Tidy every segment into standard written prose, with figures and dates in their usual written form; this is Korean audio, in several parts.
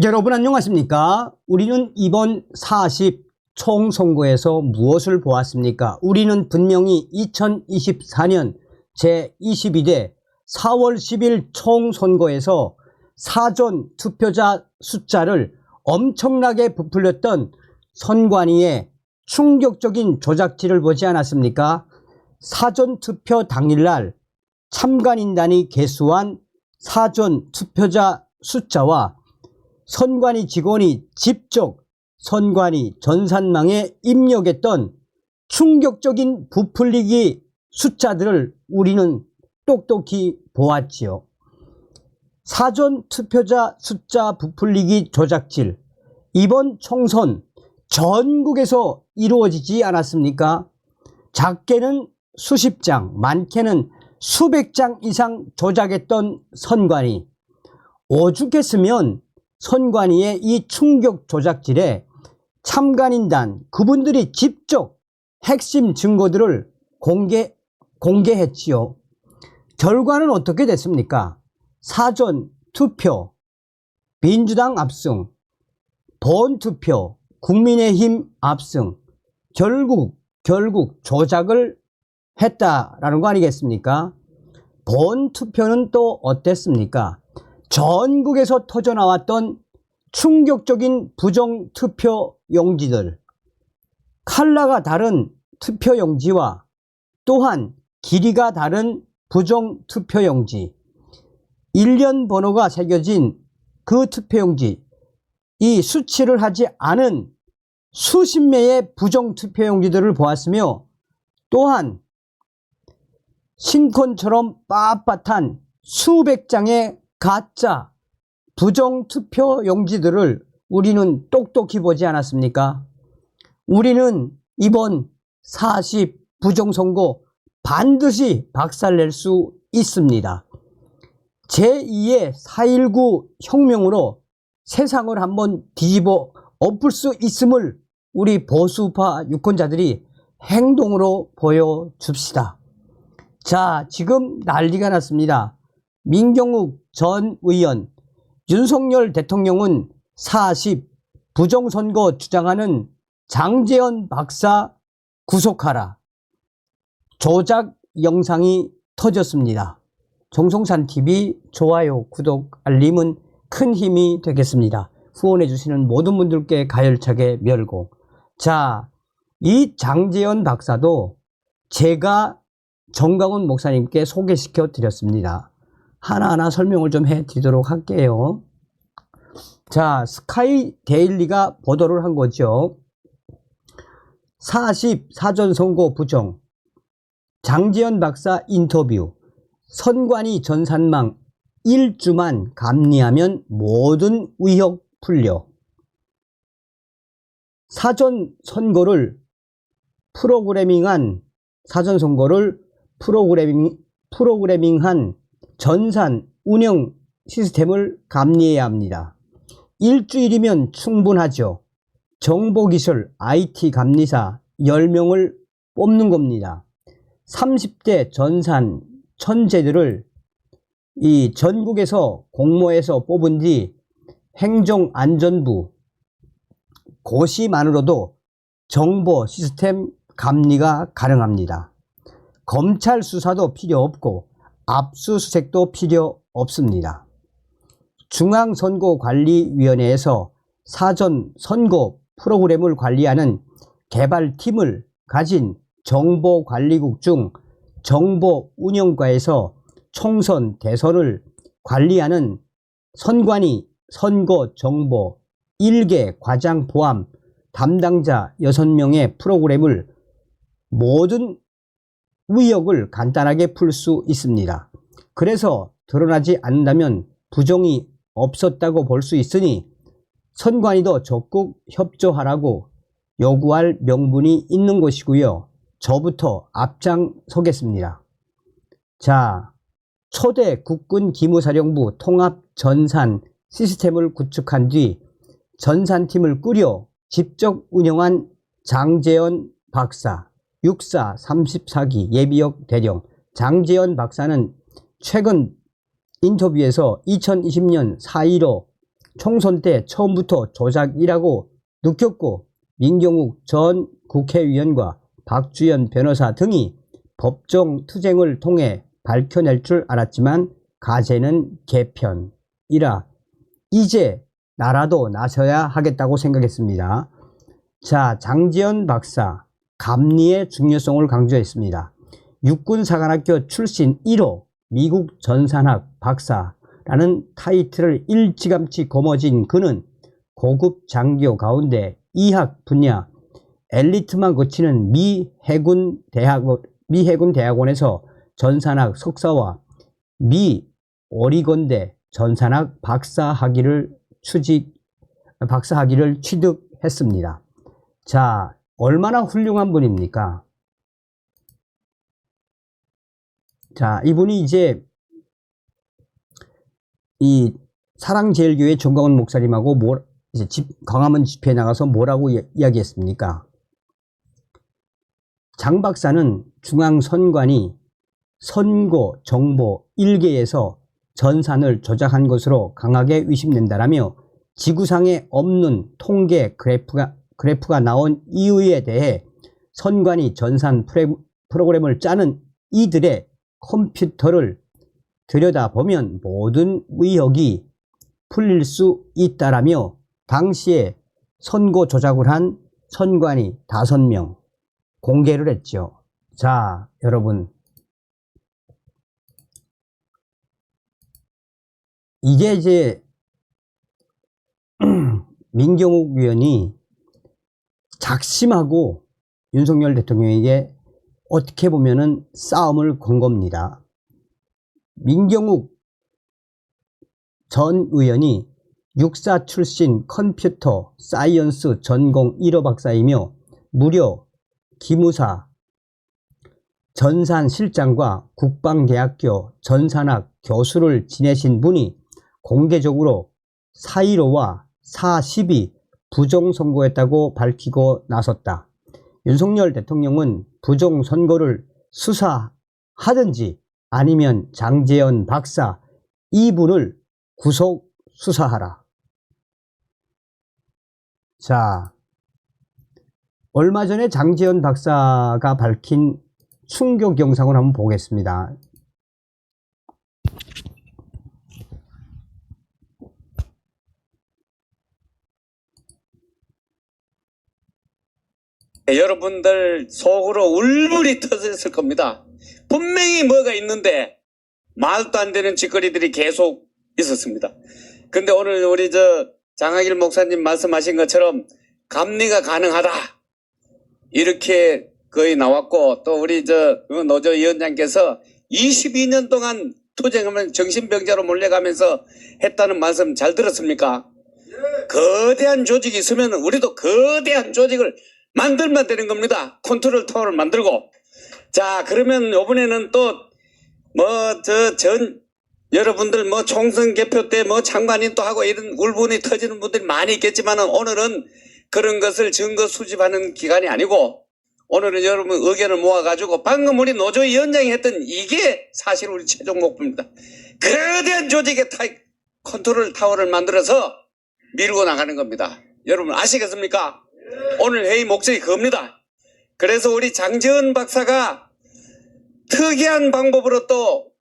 여러분 안녕하십니까? 우리는 이번 40 총선거에서 무엇을 보았습니까? 우리는 분명히 2024년 제22대 4월 10일 총선거에서 사전 투표자 숫자를 엄청나게 부풀렸던 선관위의 충격적인 조작질을 보지 않았습니까? 사전 투표 당일날 참관인단이 개수한 사전 투표자 숫자와 선관위 직원이 직접 선관위 전산망에 입력했던 충격적인 부풀리기 숫자들을 우리는 똑똑히 보았지요. 사전 투표자 숫자 부풀리기 조작질, 이번 총선 전국에서 이루어지지 않았습니까? 작게는 수십 장, 많게는 수백 장 이상 조작했던 선관위. 오죽했으면 선관위의 이 충격 조작질에 참관인단 그분들이 직접 핵심 증거들을 공개했지요. 결과는 어떻게 됐습니까? 사전 투표, 민주당 압승, 본투표, 국민의힘 압승, 결국 조작을 했다라는 거 아니겠습니까? 본투표는 또 어땠습니까? 전국에서 터져나왔던 충격적인 부정투표 용지들, 컬러가 다른 투표용지와 또한 길이가 다른 부정투표용지, 일련 번호가 새겨진 그 투표용지, 이 수치를 하지 않은 수십 매의 부정투표용지들을 보았으며, 또한 신콘처럼 빳빳한 수백 장의 가짜 부정투표 용지들을 우리는 똑똑히 보지 않았습니까? 우리는 이번 40 부정선거 반드시 박살낼 수 있습니다. 제2의 4.19 혁명으로 세상을 한번 뒤집어 엎을 수 있음을 우리 보수파 유권자들이 행동으로 보여줍시다. 자, 지금 난리가 났습니다. 민경욱 전 의원, 윤석열 대통령은 40 부정선거 주장하는 장제원 박사 구속하라. 조작 영상이 터졌습니다. 정성산TV 좋아요, 구독, 알림은 큰 힘이 되겠습니다. 후원해 주시는 모든 분들께 가열차게 멸고. 자, 이 장제원 박사도 제가 정강훈 목사님께 소개시켜 드렸습니다. 하나하나 설명을 좀 해드리도록 할게요. 자, 스카이 데일리가 보도를 한 거죠. 40 사전선거 부정, 장제원 박사 인터뷰, 선관위 전산망 1주만 감리하면 모든 의혹 풀려. 사전선거를 프로그래밍한 전산 운영 시스템을 감리해야 합니다. 일주일이면 충분하죠. 정보기술 IT 감리사 10명을 뽑는 겁니다. 30대 전산 천재들을 이 전국에서 공모해서 뽑은 뒤 행정안전부 고시만으로도 정보 시스템 감리가 가능합니다. 검찰 수사도 필요 없고 압수수색도 필요 없습니다. 중앙선거관리위원회에서 사전 선거 프로그램을 관리하는 개발팀을 가진 정보관리국 중 정보운영과에서 총선 대선을 관리하는 선관위 선거정보 1개 과장 포함 담당자 6명의 프로그램을 모든 의혹을 간단하게 풀 수 있습니다. 그래서 드러나지 않는다면 부정이 없었다고 볼 수 있으니 선관위도 적극 협조하라고 요구할 명분이 있는 것이고요. 저부터 앞장서겠습니다. 자, 초대 국군기무사령부 통합전산 시스템을 구축한 뒤 전산팀을 꾸려 직접 운영한 장제원 박사, 육사 34기 예비역 대령. 장제원 박사는 최근 인터뷰에서 2020년 4.15 총선 때 처음부터 조작이라고 느꼈고 민경욱 전 국회의원과 박주연 변호사 등이 법정 투쟁을 통해 밝혀낼 줄 알았지만 가제는 개편이라 이제 나라도 나서야 하겠다고 생각했습니다. 자, 장제원 박사 감리의 중요성을 강조했습니다. 육군사관학교 출신 1호 미국 전산학 박사라는 타이틀을 일찌감치 거머쥔 그는 고급 장교 가운데 이학 분야 엘리트만 거치는 미 해군 대학원에서 전산학 석사와 미 오리건대 전산학 박사학위를 취득했습니다. 자, 얼마나 훌륭한 분입니까? 자, 이분이 이제 이 사랑제일교회 정광훈 목사님하고 이제 광화문 집회에 나가서 뭐라고 이야기했습니까? 장 박사는 중앙선관위 선거 정보 1개에서 전산을 조작한 것으로 강하게 의심된다라며 지구상에 없는 통계 그래프가 나온 이유에 대해 선관위 전산 프로그램을 짜는 이들의 컴퓨터를 들여다보면 모든 의혹이 풀릴 수 있다라며 당시에 선거 조작을 한 선관위 5명 공개를 했죠. 자, 여러분, 이게 이제 민경욱 의원이 작심하고 윤석열 대통령에게 어떻게 보면은 싸움을 건 겁니다. 민경욱 전 의원이 육사 출신 컴퓨터 사이언스 전공 1호 박사이며 무려 기무사 전산실장과 국방대학교 전산학 교수를 지내신 분이 공개적으로 4.15와 4.12 부정선거였다고 밝히고 나섰다. 윤석열 대통령은 부정선거를 수사하든지 아니면 장제원 박사 이분을 구속 수사하라. 자, 얼마 전에 장제원 박사가 밝힌 충격 영상을 한번 보겠습니다. 여러분들 속으로 울분이 터졌을 겁니다. 분명히 뭐가 있는데 말도 안 되는 짓거리들이 계속 있었습니다. 근데 오늘 우리 장하길 목사님 말씀하신 것처럼 감리가 가능하다 이렇게 거의 나왔고, 또 우리 노조 위원장께서 22년 동안 투쟁하면 정신병자로 몰려가면서 했다는 말씀 잘 들었습니까? 거대한 조직이 있으면 우리도 거대한 조직을 만들면 되는 겁니다. 컨트롤 타워를 만들고. 자, 그러면 이번에는 또 여러분들 총선 개표 때 장관인 또 하고 이런 울분이 터지는 분들이 많이 있겠지만 오늘은 그런 것을 증거 수집하는 기간이 아니고, 오늘은 여러분 의견을 모아가지고 방금 우리 노조위원장이 했던 이게 사실 우리 최종 목표입니다. 거대한 조직의 컨트롤 타워를 만들어서 밀고 나가는 겁니다. 여러분 아시겠습니까? 오늘 회의 목적이 그겁니다. 그래서 우리 장제원 박사가 특이한 방법으로 또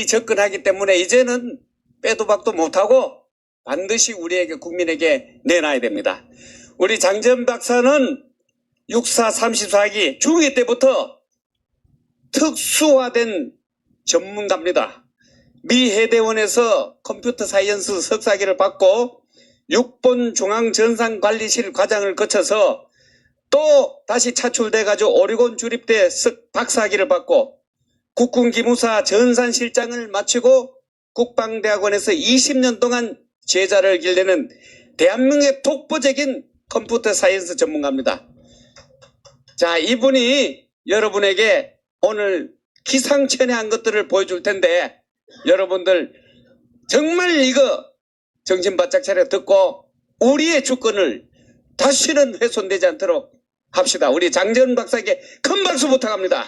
접근하기 때문에 이제는 빼도 박도 못하고 반드시 우리에게 국민에게 내놔야 됩니다. 우리 장제원 박사는 육사 34기 중2 때부터 특수화된 전문가입니다. 미 해대원에서 컴퓨터 사이언스 석사학위를 받고 6본 중앙전산관리실 과장을 거쳐서 또 다시 차출돼가지고 오리곤 주립대 박사학위를 받고 국군기무사 전산실장을 마치고 국방대학원에서 20년 동안 제자를 길르는 대한민국의 독보적인 컴퓨터 사이언스 전문가입니다. 자, 이분이 여러분에게 오늘 기상천외한 것들을 보여줄 텐데 여러분들 정말 이거 정신 바짝 차려 듣고 우리의 주권을 다시는 훼손되지 않도록 합시다. 우리 장제원 박사에게 큰 박수 부탁합니다.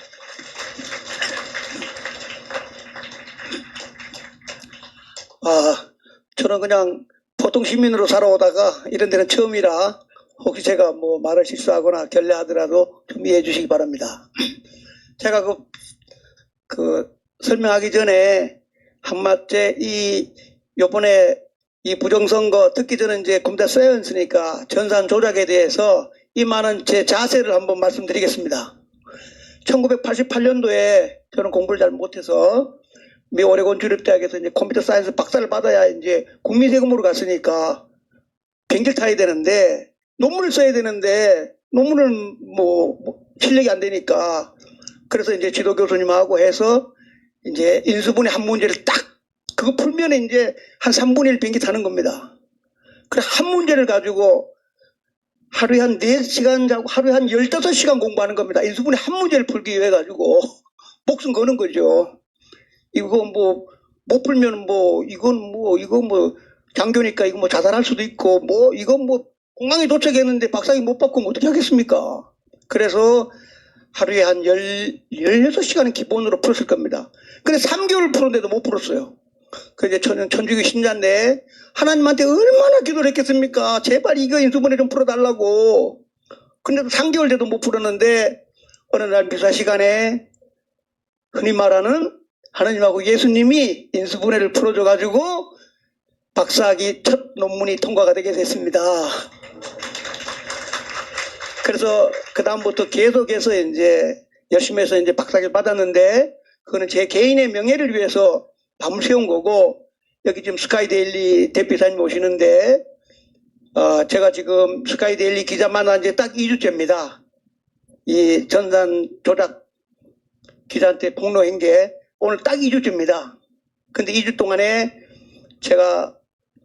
저는 그냥 보통 시민으로 살아오다가 이런 데는 처음이라 혹시 제가 뭐 말을 실수하거나 결례하더라도 좀 이해해 주시기 바랍니다. 제가 그 설명하기 전에 한마디 요번에 이 부정선거 듣기 전에 이제 검사 써였으니까 전산 조작에 대해서 임하는 제 자세를 한번 말씀드리겠습니다. 1988년도에 저는 공부를 잘 못해서 미 오레곤 주립대학에서 이제 컴퓨터 사이언스 박사를 받아야 이제 국민 세금으로 갔으니까 비행기를 타야 되는데 논문을 써야 되는데 논문을 뭐 실력이 안 되니까 그래서 이제 지도 교수님하고 해서 이제 인수분해 한 문제를 딱 그거 풀면 이제 한 3분의 1 비행기 타는 겁니다. 그래 한 문제를 가지고 하루에 한 4시간 자고 하루에 한 15시간 공부하는 겁니다. 인수분해 한 문제를 풀기 위해 가지고 목숨 거는 거죠. 이거 뭐 못 풀면 이거 장교니까 이거 뭐 자살할 수도 있고 이건 공항에 도착했는데 박사학위 못 받고 어떻게 하겠습니까? 그래서 하루에 한 16시간은 기본으로 풀었을 겁니다. 근데 3개월 푸는데도 못 풀었어요. 그래서 저는 천주교 신자인데 하나님한테 얼마나 기도를 했겠습니까? 제발 이거 인수분해 좀 풀어달라고. 근데도 3개월 돼도 못 풀었는데 어느 날 미사 시간에 흔히 말하는 하나님하고 예수님이 인수분해를 풀어줘가지고 박사학위 첫 논문이 통과가 되게 됐습니다. 그래서 그 다음부터 계속해서 이제 열심히 해서 이제 박사학위를 받았는데 그거는 제 개인의 명예를 위해서 밤을 새운 거고 여기 지금 스카이데일리 대표이사님 오시는데 제가 지금 스카이데일리 기자 만난 지 딱 2주째입니다. 이 전산 조작 기자한테 폭로한 게 오늘 딱 2주째입니다. 근데 2주 동안에 제가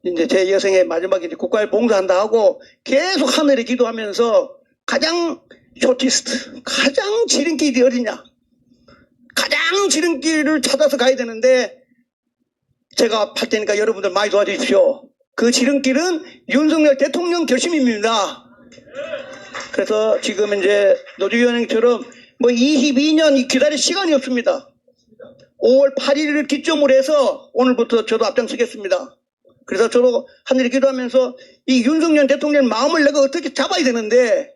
이제 제 여생의 마지막에 이제 국가에 봉사한다 하고 계속 하늘에 기도하면서 가장 쇼티스트, 가장 지름길이 어디냐? 가장 지름길을 찾아서 가야 되는데 제가 할 테니까 여러분들 많이 도와주십시오. 그 지름길은 윤석열 대통령 결심입니다. 그래서 지금 이제 노주위원님처럼 22년 기다릴 시간이 없습니다. 5월 8일을 기점으로 해서 오늘부터 저도 앞장서겠습니다. 그래서 저도 하늘에 기도하면서 이 윤석열 대통령 마음을 내가 어떻게 잡아야 되는데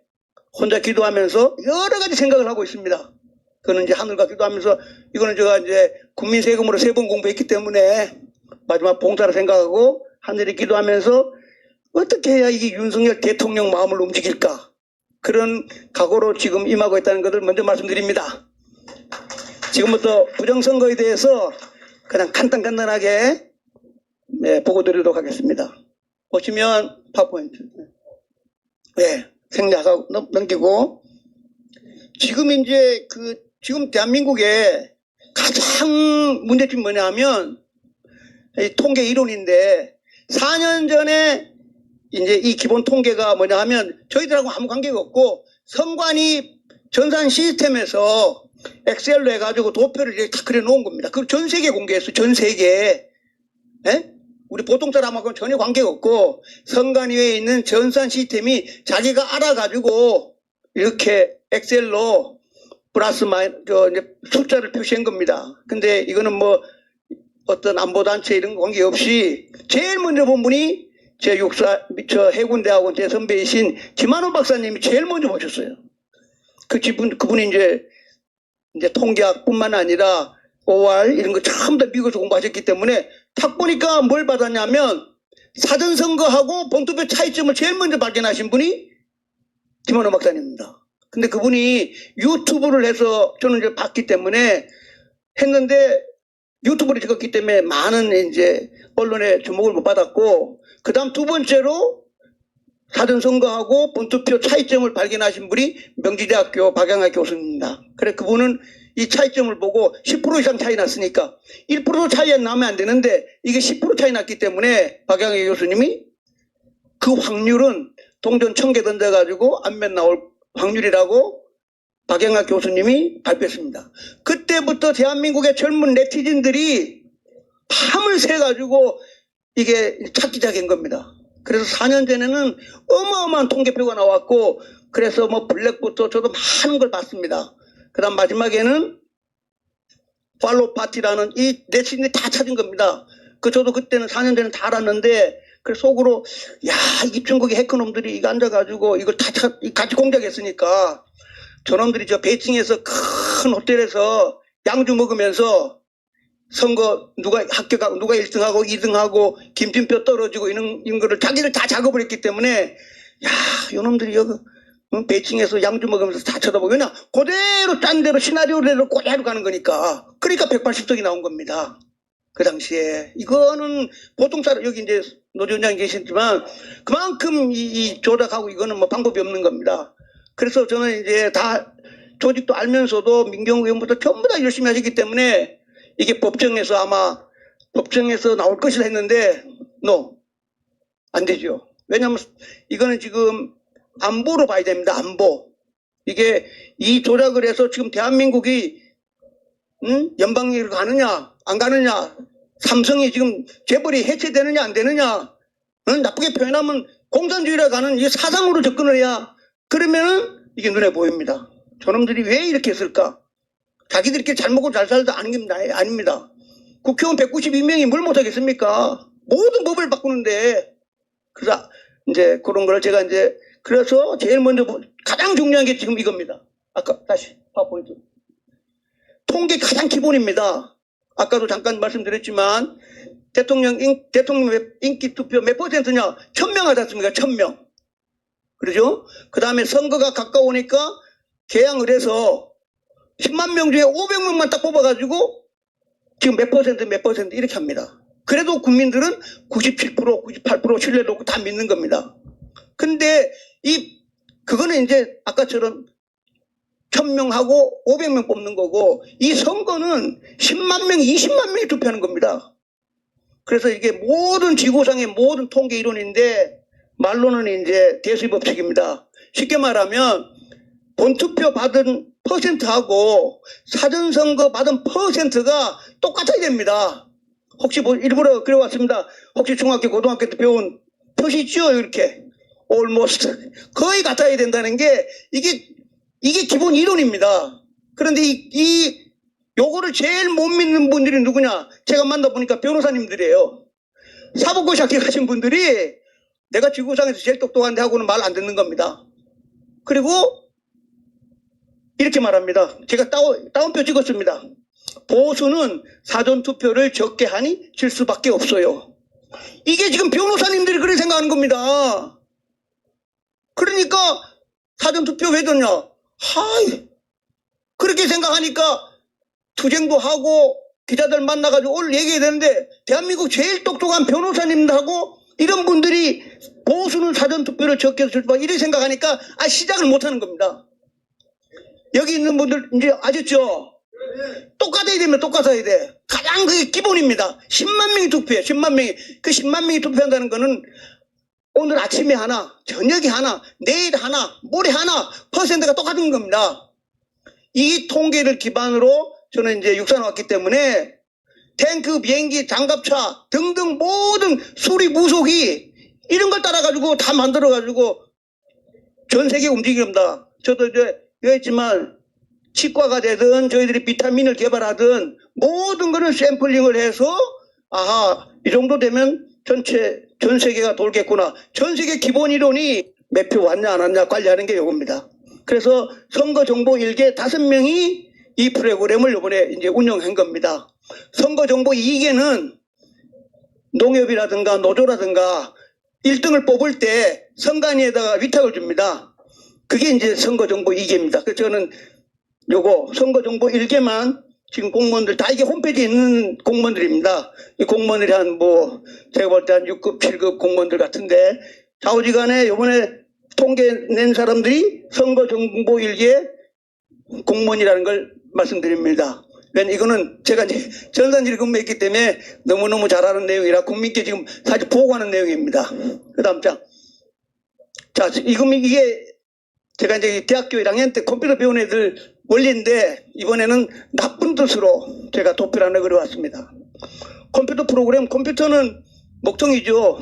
혼자 기도하면서 여러 가지 생각을 하고 있습니다. 그거는 이제 하늘과 기도하면서 이거는 제가 이제 국민 세금으로 3번 공부했기 때문에 마지막 봉사를 생각하고 하늘에 기도하면서 어떻게 해야 이게 윤석열 대통령 마음을 움직일까? 그런 각오로 지금 임하고 있다는 것을 먼저 말씀드립니다. 지금부터 부정선거에 대해서 그냥 간단하게 보고 드리도록 하겠습니다. 보시면 파워포인트. 생략하고 넘기고 지금 이제 지금 대한민국에 가장 문제점이 뭐냐면 이 통계 이론인데 4년 전에 이제 이 기본 통계가 뭐냐 하면 저희들하고 아무 관계가 없고 선관위 전산 시스템에서 엑셀로 해가지고 도표를 이렇게 다 그려 놓은 겁니다. 그걸 전 세계 공개했어요. 전 세계. 우리 보통 사람하고는 전혀 관계가 없고 선관위에 있는 전산 시스템이 자기가 알아가지고 이렇게 엑셀로 플러스 마이너스 숫자를 표시한 겁니다. 근데 이거는 어떤 안보단체 이런 관계없이 제일 먼저 본 분이 제 해군대학원 제 선배이신 김한호 박사님이 제일 먼저 보셨어요. 그분이 이제 통계학뿐만 아니라 OR 이런 거 전부 다 미국에서 공부하셨기 때문에 딱 보니까 뭘 받았냐면 사전선거하고 본투표 차이점을 제일 먼저 발견하신 분이 김한호 박사님입니다. 근데 그분이 유튜브를 해서 저는 이제 봤기 때문에 했는데 유튜브를 찍었기 때문에 많은 이제 언론에 주목을 못 받았고 그 다음 두 번째로 사전선거하고 본투표 차이점을 발견하신 분이 명지대학교 박양학 교수입니다. 그래 그분은 이 차이점을 보고 10% 이상 차이 났으니까 1% 차이 나면 안 되는데 이게 10% 차이 났기 때문에 박양학 교수님이 그 확률은 동전 1000개 던져가지고 안면 나올 확률이라고 박양학 교수님이 발표했습니다. 그때부터 대한민국의 젊은 네티즌들이 밤을 새가지고 이게 찾기 시작한 겁니다. 그래서 4년 전에는 어마어마한 통계표가 나왔고 그래서 블랙부터 저도 많은 걸 봤습니다. 그 다음 마지막에는 팔로우 파티라는 이 네티즌이 다 찾은 겁니다. 저도 그때는 4년 전에 다 알았는데 그래서 속으로 야 입중국의 해커놈들이 이거 앉아가지고 이걸 다 같이 공작했으니까 저놈들이 저 베이징에서 큰 호텔에서 양주 먹으면서 선거 누가 합격하고 누가 1등하고 2등하고 김진표 떨어지고 이런 거를 자기들 다 작업을 했기 때문에 야 요놈들이 여기 베이징에서 양주 먹으면서 다 쳐다보고 그냥 그대로 짠 대로 시나리오대로 그대로 가는 거니까 그러니까 180석이 나온 겁니다. 그 당시에 이거는 보통 사람 여기 이제 노조원장이 계시지만 그만큼 이 조작하고 이거는 뭐 방법이 없는 겁니다. 그래서 저는 이제 다 조직도 알면서도 민경우 의원부터 전부 다 열심히 하셨기 때문에 이게 법정에서 아마 법정에서 나올 것이라 했는데 안 되죠. 왜냐하면 이거는 지금 안보로 봐야 됩니다. 안보. 이게 이 조작을 해서 지금 대한민국이 연방위로 가느냐 안 가느냐 삼성이 지금 재벌이 해체되느냐 안 되느냐 나쁘게 표현하면 공산주의로 가는 이 사상으로 접근을 해야 그러면은 이게 눈에 보입니다. 저놈들이 왜 이렇게 했을까? 자기들끼리 잘 먹고 잘 살다 아닙니다. 국회의원 192명이 뭘 못하겠습니까? 모든 법을 바꾸는데 그래서 이제 그런 걸 제가 이제 그래서 제일 먼저 가장 중요한 게 지금 이겁니다. 아까 다시 파워포인트. 통계 가장 기본입니다. 아까도 잠깐 말씀드렸지만 대통령 인기 투표 몇 %냐? 1000명 하지 않습니까? 1000명. 그러죠? 그 다음에 선거가 가까우니까 개항을 해서 10만 명 중에 500명만 딱 뽑아가지고 지금 몇 % 이렇게 합니다. 그래도 국민들은 97%, 98% 신뢰도 없고 다 믿는 겁니다. 근데 그거는 이제 아까처럼 1000명하고 500명 뽑는 거고 이 선거는 10만 명, 20만 명이 투표하는 겁니다. 그래서 이게 모든 지구상의 모든 통계 이론인데 말로는 이제 대수의 법칙입니다. 쉽게 말하면 본투표 받은 퍼센트하고 사전선거 받은 퍼센트가 똑같아야 됩니다. 혹시 뭐 일부러 그래왔습니다. 혹시 중학교, 고등학교 때 배운 표시 있죠? 이렇게. almost. 거의 같아야 된다는 게 이게 기본 이론입니다. 그런데 요거를 제일 못 믿는 분들이 누구냐? 제가 만나보니까 변호사님들이에요. 사법고시 합격하신 분들이 내가 지구상에서 제일 똑똑한데 하고는 말 안 듣는 겁니다. 그리고 이렇게 말합니다. 제가 다운표 찍었습니다. 보수는 사전투표를 적게 하니 질 수밖에 없어요. 이게 지금 변호사님들이 그렇게 생각하는 겁니다. 그러니까 사전투표 왜 졌냐? 그렇게 생각하니까 투쟁도 하고 기자들 만나가지고 오늘 얘기해야 되는데 대한민국 제일 똑똑한 변호사님들하고 이런 분들이 보수는 사전투표를 적게 해서 이렇게 생각하니까 시작을 못하는 겁니다. 여기 있는 분들 이제 아셨죠? 똑같아야 되면 똑같아야 돼. 가장 그게 기본입니다. 10만 명이 투표해. 10만 명이. 그 10만 명이 투표한다는 거는 오늘 아침에 하나, 저녁에 하나, 내일 하나, 모레 하나 퍼센트가 똑같은 겁니다. 이 통계를 기반으로 저는 이제 육사 나왔기 때문에 탱크, 비행기, 장갑차 등등 모든 수리 무속이 이런 걸 따라가지고 다 만들어가지고 전 세계 움직입니다. 저도 이제 여했지만 치과가 되든 저희들이 비타민을 개발하든 모든 거를 샘플링을 해서 이 정도 되면 전 세계가 돌겠구나. 전 세계 기본 이론이 몇 표 왔냐 안 왔냐 관리하는 게 이겁니다. 그래서 선거정보 1개 5명이 이 프로그램을 이번에 이제 운영한 겁니다. 선거정보 2개는 농협이라든가 노조라든가 1등을 뽑을 때 선관위에다가 위탁을 줍니다. 그게 이제 선거정보 2개입니다. 그래서 저는 요거 선거정보 1개만 지금 공무원들 다 이게 홈페이지에 있는 공무원들입니다. 이 공무원들이 제가 볼 때 한 6급, 7급 공무원들 같은데 좌우지간에 요번에 통계 낸 사람들이 선거정보 1개 공무원이라는 걸 말씀드립니다. 왜냐면 이거는 제가 이제 전산지를 근무했기 때문에 너무너무 잘 아는 내용이라 국민께 지금 사실 보고하는 내용입니다. 그 다음 자, 이게 제가 이제 대학교 1학년 때 컴퓨터 배운 애들 원리인데 이번에는 나쁜 뜻으로 제가 도표를 하나 그려왔습니다. 컴퓨터 프로그램, 컴퓨터는 목통이죠.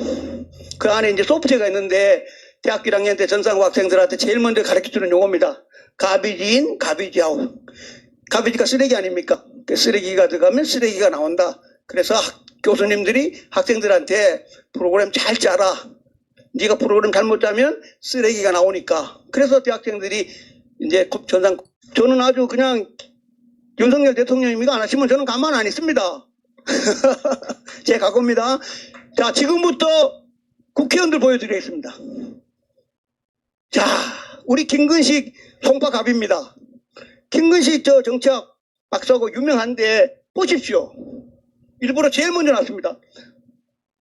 그 안에 이제 소프트웨어가 있는데 대학교 1학년 때 전산고 학생들한테 제일 먼저 가르쳐주는 용어입니다. 가비지 인, 가비지 아웃. 가비지가 쓰레기 아닙니까? 쓰레기가 들어가면 쓰레기가 나온다. 그래서 교수님들이 학생들한테 프로그램 잘 짜라. 네가 프로그램 잘못 짜면 쓰레기가 나오니까. 그래서 대학생들이 이제 전상, 저는 아주 그냥 윤석열 대통령이 이거 안 하시면 저는 가만 안 있습니다. 제 각오입니다. 자, 지금부터 국회의원들 보여드리겠습니다. 자, 우리 김근식 송파갑입니다. 김근식 저 정치학 박사고 유명한데 보십시오. 일부러 제일 먼저 났습니다.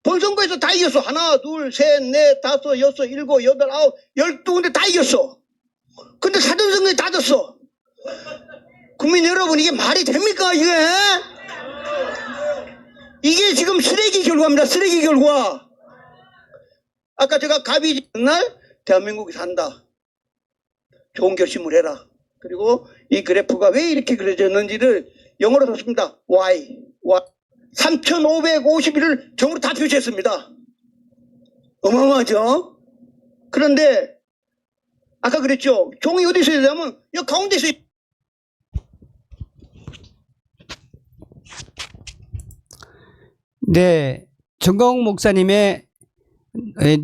본선거에서 다 이겼어. 하나, 둘, 셋, 넷, 다섯, 여섯, 일곱, 여덟, 아홉, 12군데 다 이겼어. 근데 사전선거에 다 졌어. 국민 여러분, 이게 말이 됩니까, 이게? 이게 지금 쓰레기 결과입니다. 쓰레기 결과. 아까 제가 갑이 날 대한민국이 산다. 좋은 결심을 해라. 그리고 이 그래프가 왜 이렇게 그려졌는지를 영어로 썼습니다. Why? 3,551을 정으로 다 표시했습니다. 어마어마하죠? 그런데 아까 그랬죠. 종이 어디 있어야 되냐면 여기 가운데 있어요. 네, 정광훈 목사님의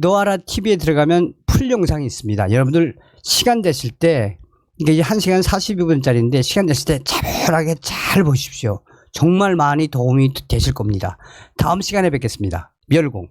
노아라 TV에 들어가면 풀 영상이 있습니다. 여러분들 시간 되실 때, 이게 1시간 42분짜리인데 시간 되실 때 차분하게 잘 보십시오. 정말 많이 도움이 되실 겁니다. 다음 시간에 뵙겠습니다. 멸공.